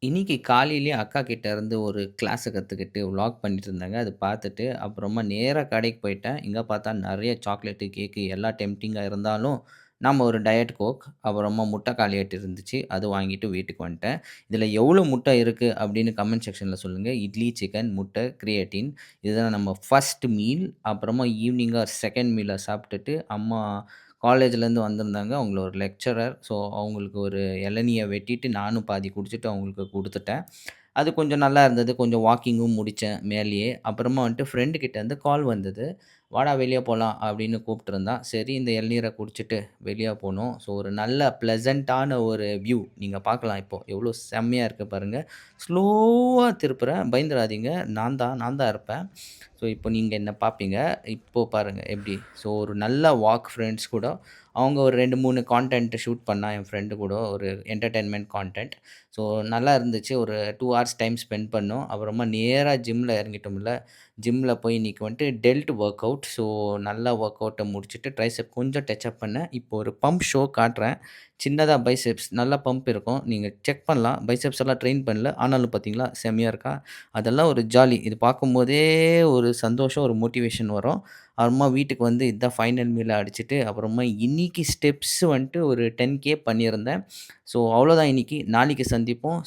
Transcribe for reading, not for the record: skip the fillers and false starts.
இன்னைக்கு காலையிலேயே அக்கா கிட்ட இருந்து ஒரு கிளாஸ கத்துக்கிட்டு விளாக் பண்ணிட்டு இருந்தாங்க. அது பார்த்துட்டு, அப்புறமா நேரா கடைக்கு போயிட்டேன். இங்க பார்த்தா நெறைய சாக்லேட்டு, கேக்கு எல்லாம் டெம்ப்டிங்கா இருந்தாலும், நம்ம ஒரு டயட் கோக், அப்புறமா முட்டை காலியாட்டு இருந்துச்சு. அது வாங்கிட்டு வீட்டுக்கு வந்துட்டேன். இதில எவ்வளோ முட்டை இருக்கு அப்படின்னு கமெண்ட் செக்ஷன்ல சொல்லுங்க. இட்லி, சிக்கன், முட்டை, கிரியேட்டின் இதுதான் நம்ம ஃபர்ஸ்ட் மீல். அப்புறமா ஈவினிங்கா செகண்ட் மீலா சாப்பிட்டுட்டு, அம்மா காலேஜ்லேருந்து வந்திருந்தாங்க. அவங்கள ஒரு லெக்சரர். ஸோ, அவங்களுக்கு ஒரு இளநீய வெட்டிட்டு நானும் பாதி குடிச்சுட்டு அவங்களுக்கு குடுத்துட்டேன். அது கொஞ்சம் நல்லா இருந்தது. கொஞ்சம் வாக்கிங்கும் முடிச்சேன் மேலேயே. அப்புறமா வந்துட்டு ஃப்ரெண்டு கிட்டேருந்து கால் வந்தது. "வாடா வெளிய போலாம்" அப்படின்னு கூப்பிட்டுருந்தான். சரி இந்த இளநீர குடிச்சிட்டு வெளிய போனோம். ஸோ ஒரு நல்ல ப்ளசன்ட்டான ஒரு வியூ நீங்க பார்க்கலாம் இப்போ. எவ்வளோ செம்மையா இருக்கு பாருங்க. ஸ்லோவா திருப்புறேன். பயந்துறாதீங்க. நான் தான் இருப்பேன். ஸோ இப்போ நீங்க என்ன பார்ப்பீங்க. இப்போ பாருங்க எப்படி. ஸோ ஒரு நல்ல வாக் ஃப்ரெண்ட்ஸ் கூட. அவங்க ஒரு 2, 3 கான்டென்ட் ஷூட் பண்ணா என் ஃப்ரெண்டு கூட ஒரு என்டர்டெயின்மென்ட் கான்டென்ட். ஸோ நல்லா இருந்துச்சு. ஒரு 2 ஹார்ஸ் டைம் ஸ்பெண்ட் பண்ணோம். அப்புறமா நேரா ஜிம்ல இறங்கிட்டோம்ல. ஜிம்ல போய் இன்னைக்கு வந்துட்டு டெல்ட் வொர்க் அவுட். ஸோ நல்லா வொர்க் அவுட்ட முடிச்சுட்டு ட்ரைசெப் கொஞ்சம் டச் அப் பண்ணேன். இப்போ ஒரு பம்ப் ஷோ காட்டுறேன். சின்னதா பைசெப்ஸ் நல்லா பம்ப் இருக்கும். நீங்க செக் பண்ணலாம். பைசெப்ஸ் எல்லாம் ட்ரெயின் பண்ணல. ஆனாலும் பார்த்தீங்களா செம்மையா இருக்கா? அதெல்லாம் ஒரு ஜாலி. இது பார்க்கும்போதே ஒரு சந்தோஷம், ஒரு மோட்டிவேஷன் வரும். அப்புறமா வீட்டுக்கு வந்து இதான் ஃபைனல் மீலா அடிச்சுட்டு, அப்புறமா இன்னைக்கு ஸ்டெப்ஸ் வந்துட்டு ஒரு 10K பண்ணியிருந்தேன். ஸோ அவ்வளோதான் இன்னைக்கு. நாளைக்கு சந்திப்போம்.